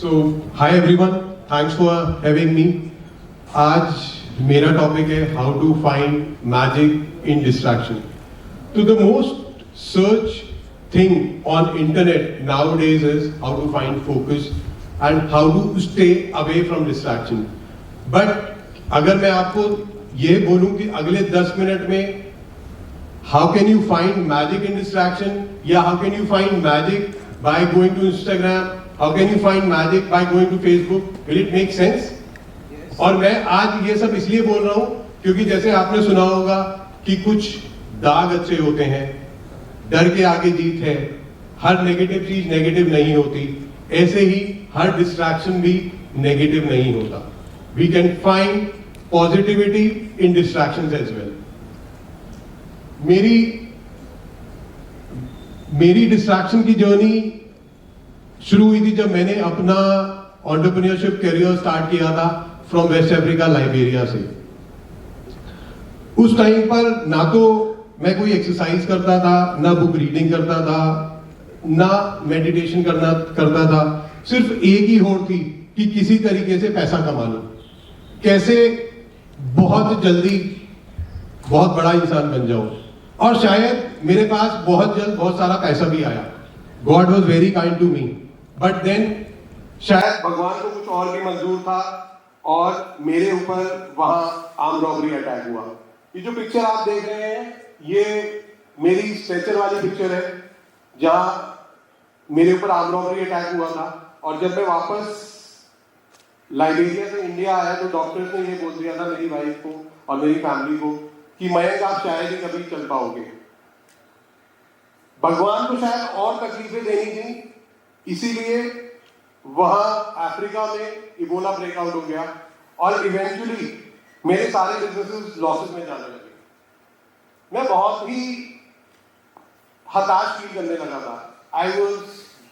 So, hi everyone, thanks for having me. आज मेरा topic है how to find magic in distraction. So the most search thing on internet nowadays is how to find focus and how to stay away from distraction. But अगर मैं आपको ये बोलूं कि अगले 10 मिनट में how can you find magic in distraction या how can you find magic by going to Instagram, how can you find magic by going to Facebook, will it make sense? Yes. और मैं आज ये सब इसलिए बोल रहा हूँ क्योंकि जैसे आपने सुना होगा कि कुछ दाग अच्छे होते हैं, डर के आगे जीत है, हर नेगेटिव चीज नेगेटिव नहीं होती, ऐसे ही हर डिस्ट्रैक्शन भी नेगेटिव नहीं होता. We can find positivity in distractions as well. मेरी डिस्ट्रैक्शन की जर्नी शुरू हुई थी जब मैंने अपना एंटरप्रेन्योरशिप करियर स्टार्ट किया था फ्रॉम वेस्ट अफ्रीका लाइबेरिया से. उस टाइम पर ना तो मैं कोई एक्सरसाइज करता था, ना बुक रीडिंग करता था, ना मेडिटेशन करता था. सिर्फ एक ही होड़ थी कि किसी तरीके से पैसा कमा लो, कैसे बहुत जल्दी बहुत बड़ा इंसान बन जाओ. और शायद मेरे पास बहुत जल्द बहुत सारा पैसा भी आया. God was very kind to me. But then शायद भगवान को कुछ और भी मंजूर था और मेरे ऊपर वहां आर्म रॉबरी अटैक हुआ. ये जो पिक्चर आप देख रहे हैं ये मेरी स्ट्रेचर वाली पिक्चर है जहां मेरे ऊपर आर्म रॉबरी अटैक हुआ था. और जब मैं वापस लाइबेरिया से इंडिया आया तो डॉक्टर्स ने ये बोल दिया था मेरी वाइफ को और मेरी फैमिली को कि मयंक आप शायद ही कभी चल पाओगे. भगवान को शायद और तकलीफें देनी थी, इसीलिए वहां अफ्रीका में इबोला ब्रेकआउट हो गया और इवेंचुअली मेरे सारे बिजनेसेस लॉसेस में जाने लगे. मैं बहुत ही हताश फील करने लगा था. I was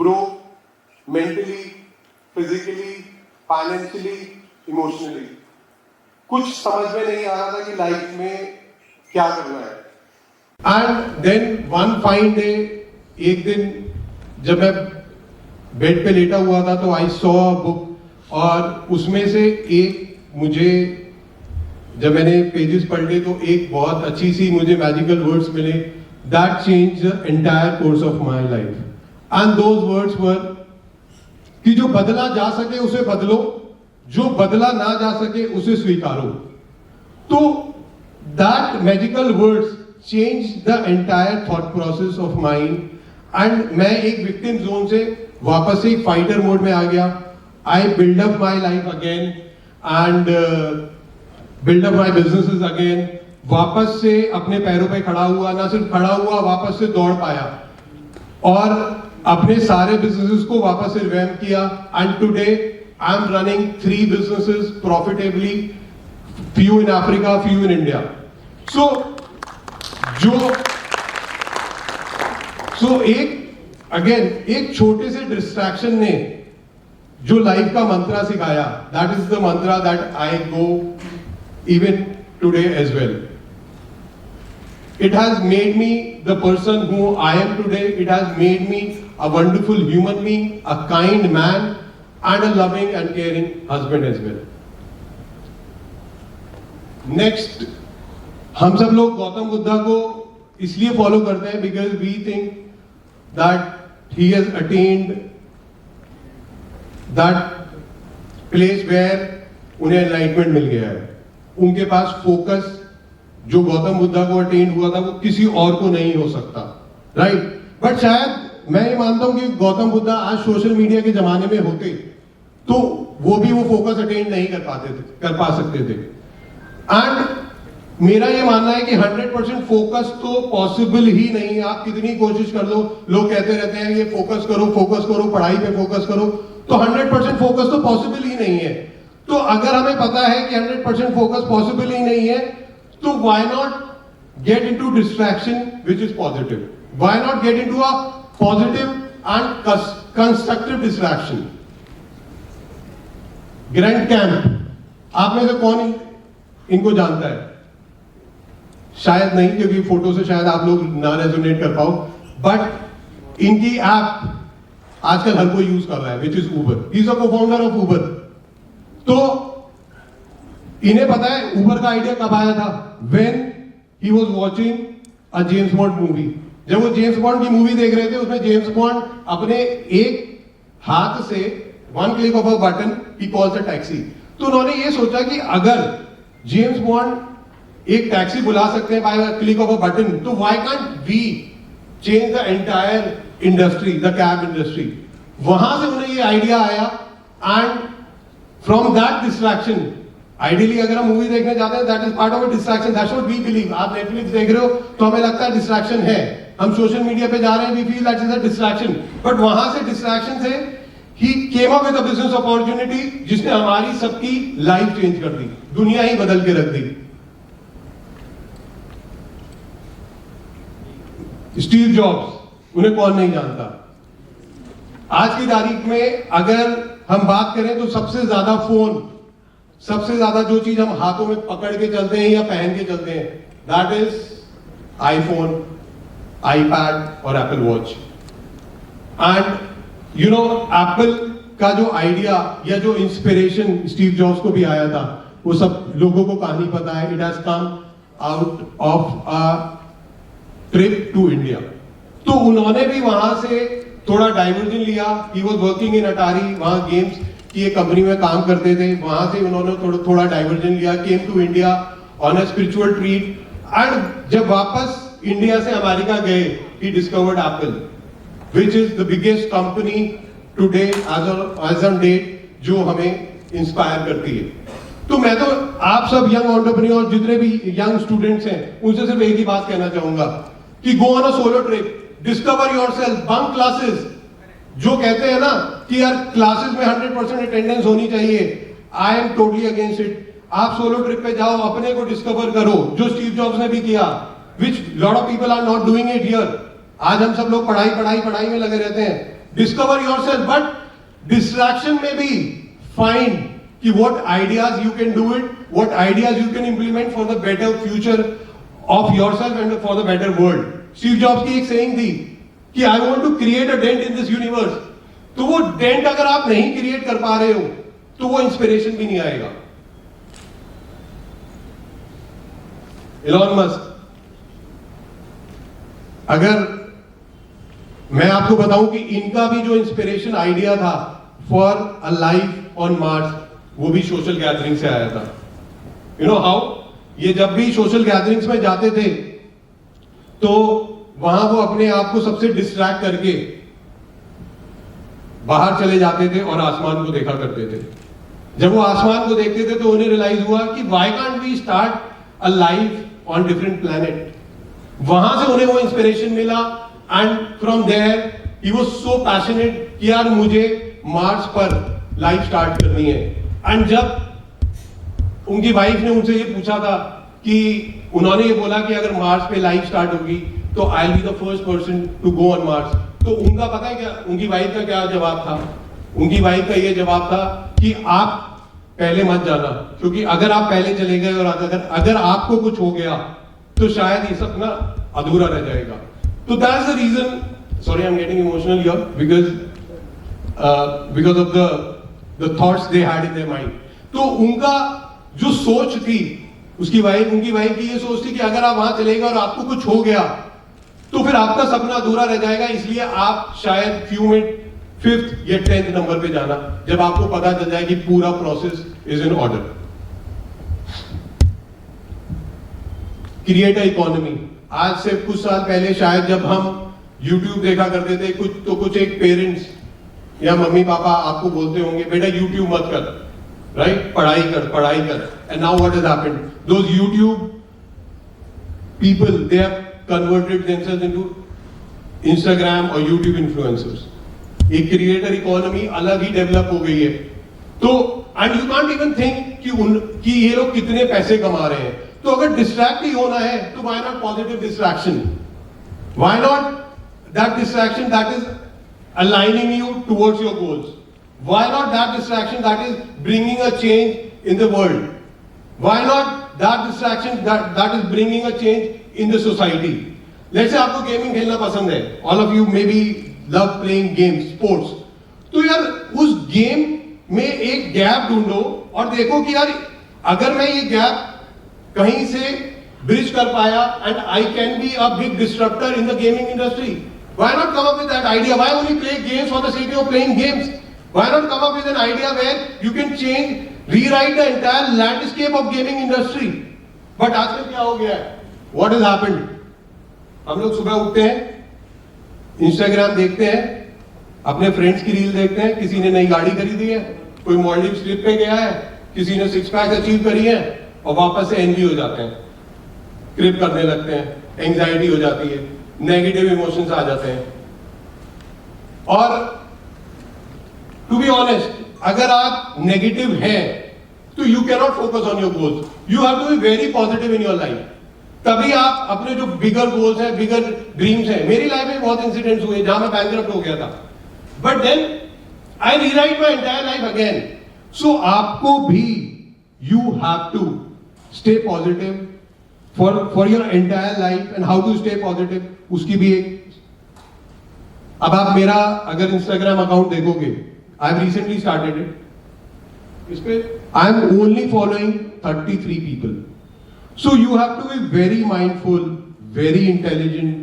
broke mentally, physically, financially, emotionally. कुछ समझ में नहीं आ रहा था कि लाइफ में क्या करना है. And then one fine day, एक दिन जब मैं बेड पे लेटा हुआ था तो आई सॉ अ बुक और उसमें से एक मुझे जब मैंने पेजेस पढ़े तो एक बहुत अच्छी सी मुझे मैजिकल वर्ड्स मिले that change the entire course of my life. And those words were कि जो बदला जा सके उसे बदलो, जो बदला ना जा सके उसे स्वीकारो. तो that magical words change the entire thought process of mind. And मैं एक विक्टिम जोन से वापस से एक फाइटर मोड में आ गया. I build up my life again and build up my businesses again. वापस से अपने पैरों पे खड़ा हुआ, ना सिर्फ खड़ा हुआ, वापस से दौड़ पाया और अपने सारे बिजनेसेस को वापस से रिवैम्प किया. And today I am running 3 businesses profitably, few in Africa, few in India. So एक छोटे से डिस्ट्रैक्शन ने जो लाइफ का मंत्रा सिखाया, that is the mantra that I go even today as well. It has made me the person who I am today. It has made me a wonderful human being, a kind man, and a loving and caring husband as well. Next, हम सब लोग गौतम बुद्धा को इसलिए follow करते हैं because we think that he has attained that place where उन्हें enlightenment मिल गया है. उनके पास फोकस जो गौतम बुद्धा को अटेंड हुआ था वो किसी और को नहीं हो सकता, राइट? बट शायद मैं ये मानता हूं कि गौतम बुद्धा आज सोशल मीडिया के जमाने में होते तो वो भी वो फोकस अटेंड नहीं कर पा सकते थे. एंड मेरा ये मानना है कि 100% फोकस तो पॉसिबल ही नहीं है. आप कितनी कोशिश कर लो, लोग कहते रहते हैं ये फोकस करो, पढ़ाई पे फोकस करो, तो 100% फोकस तो पॉसिबल ही नहीं है. तो अगर हमें पता है कि 100% फोकस पॉसिबल ही नहीं है तो why not get into distraction which is positive? Why not get into a positive and constructive distraction? Grand camp, आप में से कौन इनको जानता है? शायद नहीं, क्योंकि फोटो से शायद आप लोग ना रेजोनेट कर पाओ. बट इनकी ऐप आजकल हर कोई यूज कर रहा है, which is Uber. He is a co-founder of Uber. तो इन्हें पता है उबर का आइडिया कब आया था? When he was watching a James bond movie. जब वो जेम्स बॉन्ड की मूवी देख रहे थे, उसमें जेम्स बॉन्ड अपने एक हाथ से one click of a button he calls a taxi. तो उन्होंने ये सोचा कि अगर जेम्स बॉन्ड एक टैक्सी बुला सकते हैं by click of a button, तो why can't we change the entire industry, the cab industry. वहां से उन्हें ये आइडिया आया and from that distraction, ideally अगर हम मूवी देखने जाते हैं, that is part of a distraction, that's what we believe. आप नेटफ्लिक्स देख रहे हो तो हमें लगता है डिस्ट्रैक्शन है, हम सोशल मीडिया पे जा रहे हैं, we feel that is a distraction, but वहां से डिस्ट्रैक्शन से ही came up with a business opportunity जिसने हमारी सबकी लाइफ चेंज कर दी, दुनिया ही बदल के रख दी। स्टीव जॉब्स, उन्हें कौन नहीं जानता। आज की तारीख में अगर हम बात करें तो सबसे ज्यादा फोन, सबसे ज्यादा जो चीज हम हाथों में पकड़ के चलते हैं या पहन के चलते हैं, दैट इज आईफोन, आईपैड और Apple watch. And you know Apple का जो आइडिया या जो इंस्पिरेशन स्टीव जॉब्स को भी आया था, वो सब लोगों को कहानी पता है। It has come out of a trip to India. तो उन्होंने भी वहां से थोड़ा डाइवर्जन लिया। ही वाज वर्किंग इन अटारी, वहां गेम्स की एक कंपनी में काम करते थे, वहां से उन्होंने थोड़ा डाइवर्जन लिया, came to India on a spiritual treat. And जब वापस इंडिया से अमेरिका गए, he discovered Apple, which is the biggest company today as on date, जो हमें इंस्पायर करती है। तो मैं तो आप सब यंग एंटरप्रेन्योर, जितने भी यंग स्टूडेंट्स हैं, उनसे सिर्फ एक ही बात कहना चाहूंगा कि go on a solo trip, discover yourself, bunk classes. जो कहते हैं ना कि यार क्लासेस में 100% अटेंडेंस होनी चाहिए, I am totally against it. आप सोलो ट्रिप पे जाओ, अपने को डिस्कवर करो, जो स्टीव जॉब्स ने भी किया, which lot of people are not doing it here। आज हम सब लोग पढ़ाई में लगे रहते हैं। डिस्कवर योरसेल्फ, बट डिस्ट्रैक्शन में भी फाइंड कि what ideas you can do it, what ideas you can implement for the better future of yourself and for the better world. Steve Jobs की एक सेइंग थी कि I want to create a dent in this universe. तो वो dent अगर आप नहीं create कर पा रहे हो तो वो इंस्पिरेशन भी नहीं आएगा। इलॉन मस्क, अगर मैं आपको बताऊं कि इनका भी जो इंस्पिरेशन आइडिया था for a life on Mars, वो भी सोशल गैदरिंग से आया था। You know how? ये जब भी सोशल गैदरिंग्स में जाते थे तो वहां वो अपने आप को सबसे डिस्ट्रैक्ट करके बाहर चले जाते थे और आसमान को देखा करते थे। जब वो आसमान को देखते थे तो उन्हें रियलाइज हुआ कि why can't we start a life on different planet. वहां से उन्हें वो इंस्पिरेशन मिला and from there he was so passionate कि यार मुझे मार्स पर लाइफ स्टार्ट करनी है। एंड जब उनकी वाइफ ने उनसे ये पूछा था कि उन्होंने ये बोला कि अगर मार्स पे लाइफ स्टार्ट होगी तो I will be the first person to go on Mars, तो उनका पता है क्या, उनकी वाइफ का क्या जवाब था? उनकी वाइफ का ये जवाब था कि आप पहले मत जाना, क्योंकि अगर आप पहले चले गए और अगर आपको कुछ हो गया तो शायद ये सब ना अधूरा रह जाएगा। तो that is the reason, sorry I am getting emotional here because of the thoughts they had in their mind. तो उनका जो सोच थी, उनकी वाइफ की ये सोच थी कि अगर आप वहां चले गए और आपको कुछ हो गया तो फिर आपका सपना अधूरा रह जाएगा, इसलिए आप शायद फ्यू में 5th या 10th नंबर पे जाना, जब आपको पता चल जाए कि पूरा process is in order. Create a economy. आज से कुछ साल पहले शायद जब हम YouTube देखा करते थे, कुछ एक पेरेंट्स या मम्मी पापा आपको बोलते होंगे बेटा YouTube मत कर, राइट, पढ़ाई कर। And now what has happened, those YouTube people, they have converted themselves into Instagram और YouTube influencers। एक क्रिएटर इकोनॉमी अलग ही डेवलप हो गई है। तो and you can't even think कि ये लोग कितने पैसे कमा रहे हैं। तो अगर डिस्ट्रैक्ट ही होना है तो why not positive distraction? Why not that distraction that is aligning you towards your goals? Why not that distraction that is bringing a change in the world? Why not that distraction that is bringing a change in the society? Let's say आपको gaming खेलना पसंद है, all of you may be love playing games, sports. तो यार उस game में एक gap ढूंढो और देखो कि यार अगर मैं ये गैप कहीं से ब्रिज कर पाया and I can be a big disruptor in the gaming industry, why not come up with that idea? Why only play games for the sake of playing games? Why not come up with an idea where you can change, rewrite the entire landscape of gaming industry? But आजकल क्या हो गया है? What has happened? हम लोग सुबह उठते हैं, इंस्टाग्राम देखते हैं, अपने फ्रेंड्स की रील देखते हैं, किसी ने नई गाड़ी खरीदी है, कोई मॉलडीव ट्रिप पे गया है, किसी ने 6 पैक अचीव करी है, और वापस से एनवी हो जाते हैं, क्रिप करने लगते हैं, एंजाइटी हो जाती है, नेगेटिव इमोशंस आ जाते हैं। और टू बी ऑनेस्ट, अगर आप नेगेटिव हैं तो you can not focus on your goals, you have to be very positive in your life, तभी आप अपने जो बिगर गोल्स हैं, बिगर ड्रीम्स हैं। मेरी लाइफ में बहुत इंसिडेंट्स हुए जहां मैं बैंकरप्ट हो गया था, but then I rewrite my entire life again. So आपको भी you have to stay positive for your entire life. And how to stay positive, उसकी भी एक, अब आप मेरा अगर इंस्टाग्राम अकाउंट देखोगे, I have recently started it, इस पे I am only following 33 people. So you have to be very mindful, very intelligent,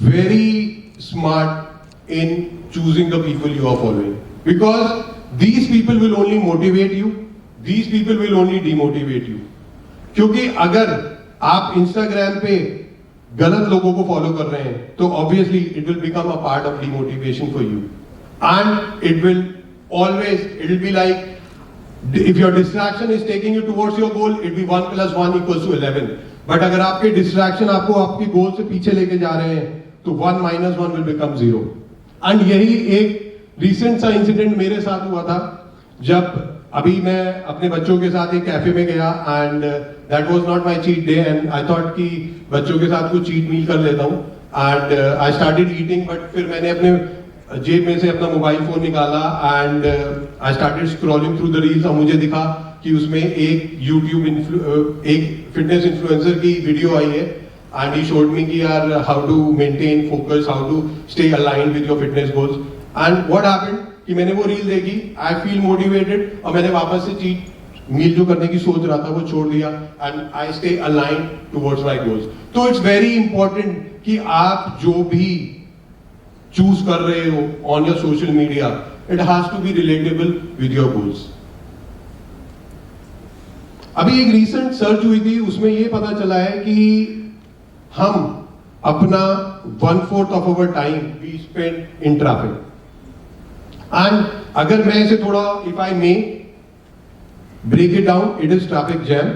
very smart in choosing the people you are following, because these people will only motivate you, these people will only demotivate you. क्योंकि अगर आप Instagram पे गलत लोगों को follow कर रहे हैं तो obviously it will become a part of demotivation for you, and it will be like, if your distraction is taking you towards your goal, it will be 1 + 1 = 11. But अगर आपके distraction आपको आपके गोल से पीछे लेके जा रहे हैं तो 1 - 1 will become 0. And यही एक recent सा इंसिडेंट मेरे साथ हुआ था, जब अभी मैं अपने बच्चों के साथ एक कैफे में गया, and that was not my cheat day, and I thought कि बच्चों के साथ कुछ चीट मील कर लेता हूँ, and I started eating, but फिर मैंने अपने जेब में से अपना मोबाइल फोन निकाला and I started scrolling through the reels, और मुझे दिखा कि उसमें एक यूट्यूब एक फिटनेस इन्फ्लुएंसर की वीडियो आई है, एंड ही शोड मी कि यार how to maintain focus, how to stay aligned with your fitness goals. And what happened कि मैंने वो रील देखी, आई फील मोटिवेटेड, और मैंने वापस से चीट मील जो करने की सोच रहा था वो छोड़ दिया, and I stay aligned towards my goals. तो इट्स वेरी इंपॉर्टेंट कि आप जो भी चूज कर रहे हो on your social media, it has to be relatable with your goals. अभी एक रीसेंट सर्च हुई थी, उसमें यह पता चला है कि हम अपना 1/4 of our time we spend in traffic, and अगर मैं इसे थोड़ा, if I may break it down, it is traffic jam,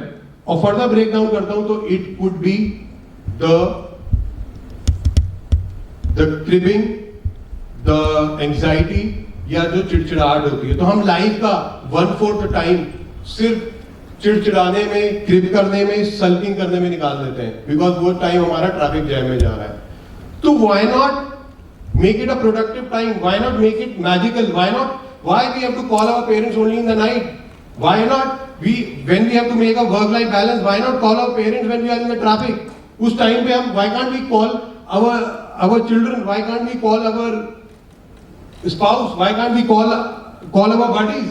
और फर्दर ब्रेक डाउन करता हूं तो it could be the cribbing, the anxiety, या जो चिड़चिड़ाहट होती है। तो हम लाइफ का 1/4 टाइम सिर्फ चिड़चिड़ाने में, क्रिप करने में, सल्किंग करने में निकाल देते हैं, बिकॉज वो टाइम हमारा ट्रैफिक जैम में जा रहा है। तो why not make it a productive time, why not make it magical, why we have to call our parents only in the night, why not when we have to make a work life balance, why not call our parents when we are in the traffic? उस time पे हम, why can't we call our children, why can't we call our spouse, why can't we call our buddies?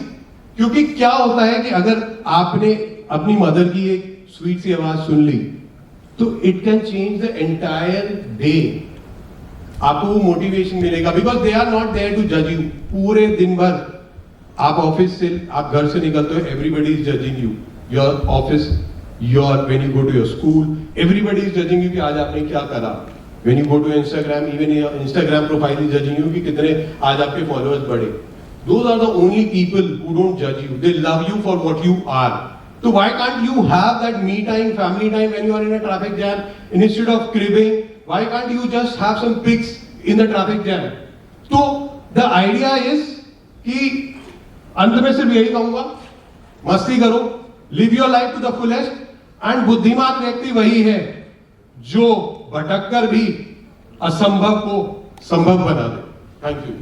क्योंकि क्या होता है कि अगर आपने अपनी मदर की एक स्वीट सी आवाज सुन ली तो it can change the entire day, आपको वो मोटिवेशन मिलेगा, because they are not there to जज यू। पूरे दिन भर आप ऑफिस से, आप घर से निकलते हो, everybody is judging you, your office, your when you go to your school, everybody is judging you कि आज आपने क्या करा। When you go to Instagram, even your Instagram profile is judging you कि कितने आज आपके followers बढ़े। Those are the only people who don't judge you. They love you for what you are. So why can't you have that me time, family time when you are in a traffic jam? Instead of cribbing, why can't you just have some pics in the traffic jam? So the idea is कि अंत में सिर्फ यही कहूँगा, मस्ती करो, live your life to the fullest, and बुद्धिमान व्यक्ति वही है जो भटक कर भी असंभव को संभव बना दे। Thank you.